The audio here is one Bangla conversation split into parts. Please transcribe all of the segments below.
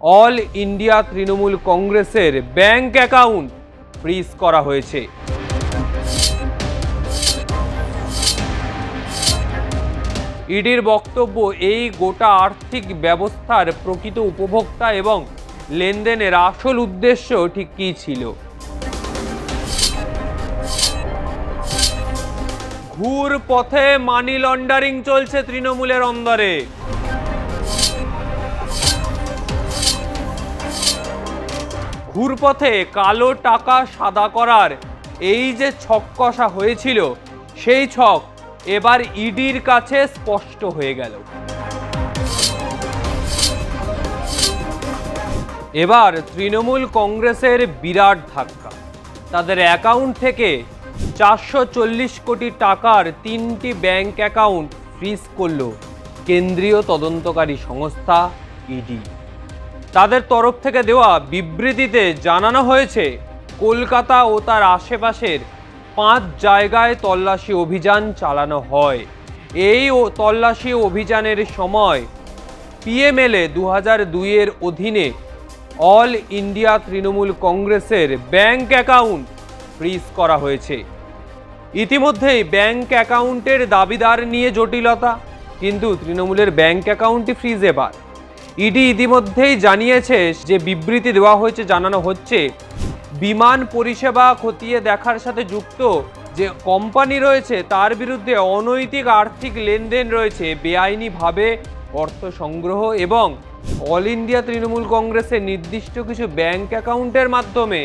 অল ইন্ডিয়া তৃণমূল কংগ্রেসের ব্যাংক অ্যাকাউন্ট ফ্রিজ করা হয়েছে। ইডির বক্তব্য, এই গোটা আর্থিক ব্যবস্থার প্রকৃত উপভোক্তা এবং লেনদেনের আসল উদ্দেশ্য ঠিক কী ছিল। ঘুর পথে মানি লন্ডারিং চলছে তৃণমূলের অন্দরে। ঘুরপথে কালো টাকা সাদা করার এই যে ছক কষা হয়েছিল, সেই ছক এবার ইডির কাছে স্পষ্ট হয়ে গেল। এবার তৃণমূল কংগ্রেসের বিরাট ধাক্কা। তাদের অ্যাকাউন্ট থেকে 440 কোটি টাকার 3টি ব্যাংক অ্যাকাউন্ট ফ্রিজ করল কেন্দ্রীয় তদন্তকারী সংস্থা ইডি। তাদের তরফ থেকে দেওয়া বিবৃতিতে জানানো হয়েছে, কলকাতা ও তার আশেপাশের 5 জায়গায় তল্লাশি অভিযান চালানো হয়। এই তল্লাশি অভিযানের সময় পিএমএলএ 2002-এর অধীনে অল ইন্ডিয়া তৃণমূল কংগ্রেসের ব্যাংক অ্যাকাউন্ট ফ্রিজ করা হয়েছে। ইতিমধ্যেই ব্যাংক অ্যাকাউন্টের দাবিদার নিয়ে জটিলতা, কিন্তু তৃণমূলের ব্যাংক অ্যাকাউন্টই ফ্রিজ। এবার ইডি ইতিমধ্যেই জানিয়েছে যে বিবৃতি দেওয়া হয়েছে, জানানো হচ্ছে বিমান পরিষেবা খতিয়ে দেখার সাথে যুক্ত যে কোম্পানি রয়েছে তার বিরুদ্ধে অনৈতিক আর্থিক লেনদেন রয়েছে, বেআইনিভাবে অর্থ সংগ্রহ এবং অল ইন্ডিয়া তৃণমূল কংগ্রেসের নির্দিষ্ট কিছু ব্যাংক অ্যাকাউন্টের মাধ্যমে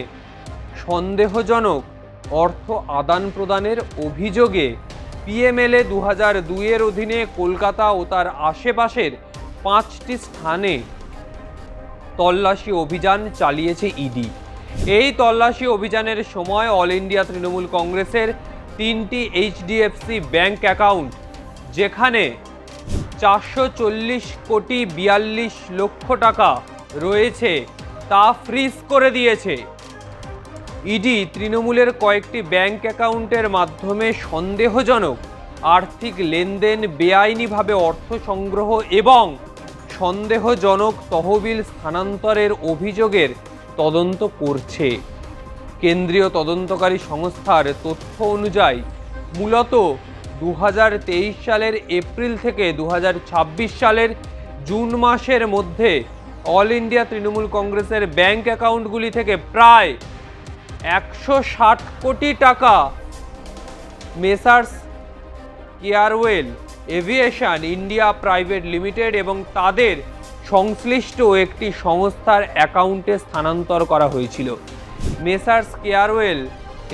সন্দেহজনক অর্থ আদান প্রদানের অভিযোগে পিএমএলএ 2002-এর অধীনে কলকাতা ও তার আশেপাশের 5টি স্থানে তল্লাশি অভিযান চালিয়েছে ইডি। এই তল্লাশি অভিযানের সময় অল ইন্ডিয়া তৃণমূল কংগ্রেসের 3টি এইচডিএফসি ব্যাংক অ্যাকাউন্ট, যেখানে 440 কোটি 42 লক্ষ টাকা রয়েছে, তা ফ্রিজ করে দিয়েছে। ইডি তৃণমূলের কয়েকটি ব্যাংক অ্যাকাউন্টের মাধ্যমে সন্দেহজনক আর্থিক লেনদেন, বেআইনিভাবে অর্থ সংগ্রহ এবং সন্দেহজনক তহবিল স্থানান্তরের অভিযোগের তদন্ত করছে। কেন্দ্রীয় তদন্তকারী সংস্থার তথ্য অনুযায়ী মূলত 2023 সালের এপ্রিল থেকে 2026 সালের জুন মাসের মধ্যে অল ইন্ডিয়া তৃণমূল কংগ্রেসের ব্যাংক অ্যাকাউন্টগুলি থেকে প্রায় 160 কোটি টাকা messrs Airwell aviation India private limited এবং তাদের সংশ্লিষ্ট একটি সংস্থার অ্যাকাউন্টে স্থানান্তর করা হয়েছিল। Messrs Airwell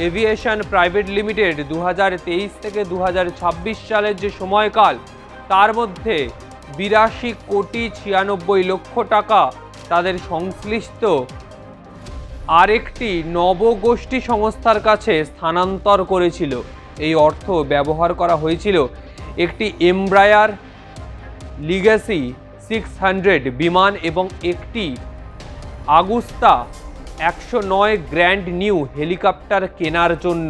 aviation private limited 2023 থেকে 2026 সালের যে সময়কাল, তার মধ্যে 82 কোটি 96 লক্ষ টাকা তাদের সংশ্লিষ্ট আরেকটি নবগোষ্ঠী সংস্থার কাছে স্থানান্তর করেছিল। এই অর্থ ব্যবহার করা হয়েছিল একটি এমব্রায়ার লিগ্যাসি 600 বিমান এবং একটি আগুস্তা 109 গ্র্যান্ড নিউ হেলিকপ্টার কেনার জন্য।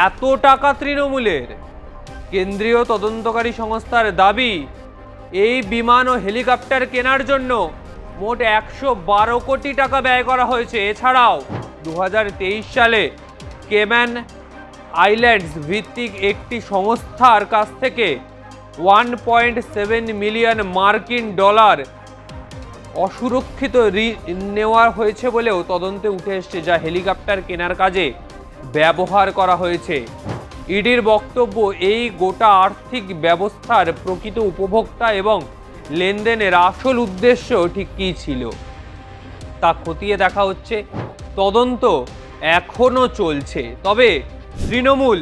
এত টাকা তৃণমূলের! কেন্দ্রীয় তদন্তকারী সংস্থার দাবি, এই বিমান ও হেলিকপ্টার কেনার জন্য মোট 112 কোটি টাকা ব্যয় করা হয়েছে। এছাড়াও 2023 সালে কেম্যান আইল্যান্ডস ভিত্তিক একটি সংস্থার কাছ থেকে 1.7 মিলিয়ন মার্কিন ডলার অসুরক্ষিত ঋণ নেওয়া হয়েছে বলেও তদন্তে উঠে এসেছে, যা হেলিকপ্টার কেনার কাজে ব্যবহার করা হয়েছে। ইডির বক্তব্য, এই গোটা আর্থিক ব্যবস্থার প্রকৃত উপভোক্তা এবং লেনদেনের আসল উদ্দেশ্য ঠিক কী ছিল তা খতিয়ে দেখা হচ্ছে। তদন্ত এখনো চলছে। তবে তৃণমূল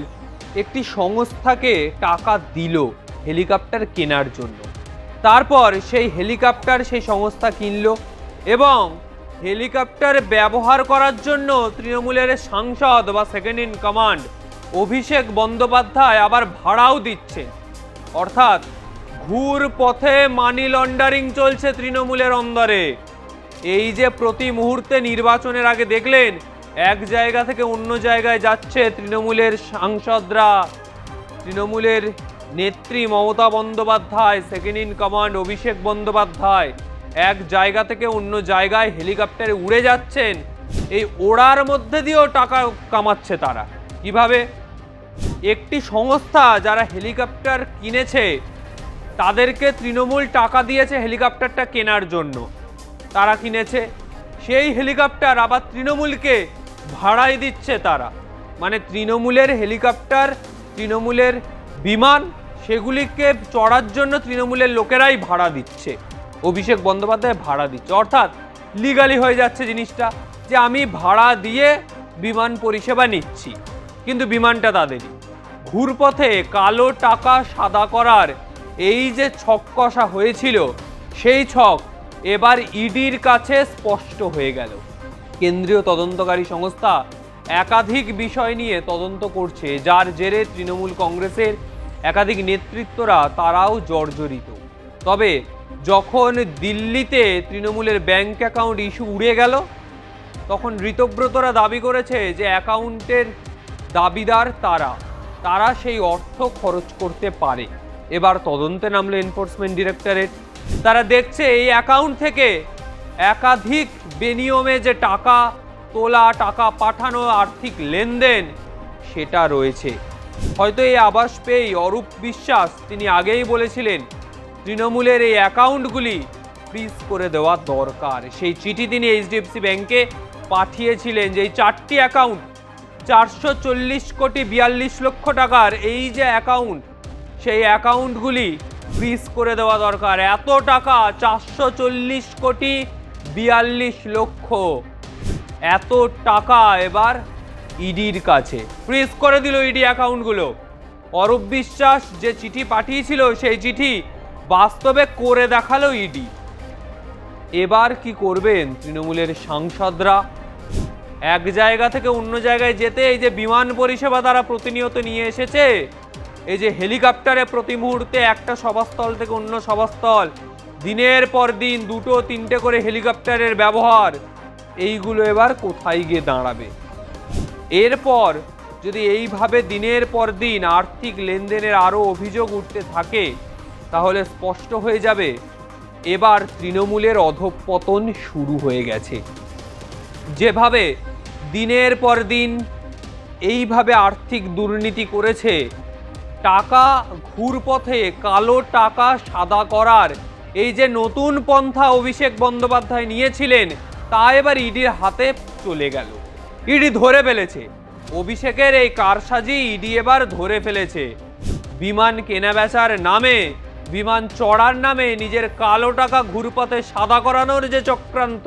একটি সংস্থাকে টাকা দিল হেলিকপ্টার কেনার জন্য, তারপর সেই হেলিকপ্টার সেই সংস্থা কিনল এবং হেলিকপ্টার ব্যবহার করার জন্য তৃণমূলের সাংসদ বা second in command Abhishek Bandyopadhyay আবার ভাড়াও দিচ্ছে। অর্থাৎ ঘুর পথে মানি লন্ডারিং চলছে তৃণমূলের অন্দরে। এই যে প্রতি মুহূর্তে নির্বাচনের আগে দেখলেন এক জায়গা থেকে অন্য জায়গায় যাচ্ছে তৃণমূলের সাংসদরা, তৃণমূলের নেত্রী Mamata Bandyopadhyay, second in command Abhishek Bandyopadhyay এক জায়গা থেকে অন্য জায়গায় হেলিকপ্টারে উড়ে যাচ্ছেন, এই ওড়ার মধ্যে দিয়েও টাকা কামাচ্ছে তারা। কিভাবে? একটি সংস্থা যারা হেলিকপ্টার কিনেছে তাদেরকে তৃণমূল টাকা দিয়েছে হেলিকপ্টারটা কেনার জন্য, তারা কিনেছে। সেই হেলিকপ্টার আবার তৃণমূলকে ভাড়ায় দিচ্ছে তারা, মানে তৃণমূলের হেলিকপ্টার, তৃণমূলের বিমান, সেগুলিকে চড়ার জন্য তৃণমূলের লোকেরাই ভাড়া দিচ্ছে, অভিষেক বন্দ্যোপাধ্যায় ভাড়া দিচ্ছে। অর্থাৎ লিগালি হয়ে যাচ্ছে জিনিসটা, যে আমি ভাড়া দিয়ে বিমান পরিষেবা নিচ্ছি, কিন্তু বিমানটা তাদেরই। ঘুরপথে কালো টাকা সাদা করার এই যে ছক কষা হয়েছিল, সেই ছক এবার ইডির কাছে স্পষ্ট হয়ে গেল। কেন্দ্রীয় তদন্তকারী সংস্থা একাধিক বিষয় নিয়ে তদন্ত করছে, যার জেরে তৃণমূল কংগ্রেসের একাধিক নেতৃত্বরা তারাও জর্জরিত। তবে যখন দিল্লিতে তৃণমূলের ব্যাংক অ্যাকাউন্ট ইস্যু উড়ে গেল, তখন ঋতব্রতরা দাবি করেছে যে অ্যাকাউন্টের দাবিদার তারা সেই অর্থ খরচ করতে পারে। এবার তদন্তে নামলো এনফোর্সমেন্ট ডিরেক্টরেট। তারা দেখছে এই অ্যাকাউন্ট থেকে একাধিক বেনিয়মে যে টাকা তোলা, টাকা পাঠানো, আর্থিক লেনদেন সেটা রয়েছে। হয়তো এই আভাস পেয়েই অরূপ বিশ্বাস তিনি আগেই বলেছিলেন তৃণমূলের এই অ্যাকাউন্টগুলি ফ্রিজ করে দেওয়া দরকার। সেই চিঠি তিনি এইচডিএফসি ব্যাংকে পাঠিয়েছিলেন, যে এই 4টি অ্যাকাউন্ট 440 কোটি 42 লক্ষ টাকার এই যে অ্যাকাউন্ট, সেই অ্যাকাউন্টগুলি ফ্রিজ করে দেওয়া দরকার। এত টাকা 440 কোটি 42 লক্ষ, এত টাকা এবার ইডির কাছে। ফ্রিজ করে দিল ইডি অ্যাকাউন্টগুলো। অরূপ বিশ্বাস যে চিঠি পাঠিয়েছিল সেই চিঠি বাস্তবে করে দেখালো ইডি। এবার কি করবেন তৃণমূলের সাংসদরা? এক জায়গা থেকে অন্য জায়গায় যেতে এই যে বিমান পরিষেবা তারা প্রতিনিয়ত নিয়ে এসেছে, এই যে হেলিকপ্টারে প্রতি মুহূর্তে একটা সভাস্থল থেকে অন্য সভাস্থল, দিনের পর দিন 2-3টে করে হেলিকপ্টারের ব্যবহার, এইগুলো এবার কোথায় গিয়ে দাঁড়াবে? এরপর যদি এইভাবে দিনের পর দিন আর্থিক লেনদেনের আরও অভিযোগ উঠতে থাকে, তাহলে স্পষ্ট হয়ে যাবে এবার তৃণমূলের অধঃপতন শুরু হয়ে গেছে। যেভাবে দিনের পর দিন এইভাবে আর্থিক দুর্নীতি করেছে, টাকা ঘুরপথে কালো টাকা সাদা করার এই যে নতুন পন্থা অভিষেক বন্দ্যোপাধ্যায় নিয়েছিলেন, তা এবার ইডির হাতে চলে গেল। ইডি ধরে ফেলেছে অভিষেকের এই কারসাজি, ইডি এবার ধরে ফেলেছে। বিমান কেনাবেচার নামে, বিমান চড়ার নামে নিজের কালো টাকা ঘুরপথে সাদা করানোর যে চক্রান্ত,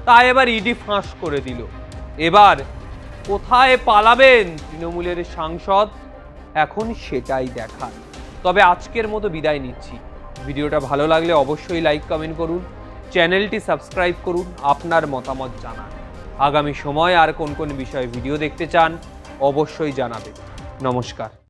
তা এবার ইডি ফাঁস করে দিল। এবার কোথায় পালাবেন তৃণমূলের সাংসদ, এখন সেটাই দেখার। তবে আজকের মতো বিদায় নিচ্ছি। ভিডিওটা ভালো লাগলে অবশ্যই লাইক কমেন্ট করুন, চ্যানেলটি সাবস্ক্রাইব করুন, আপনার মতামত জানান। আগামী সময় আর কোন কোন বিষয়ে ভিডিও দেখতে চান অবশ্যই জানাবেন। নমস্কার।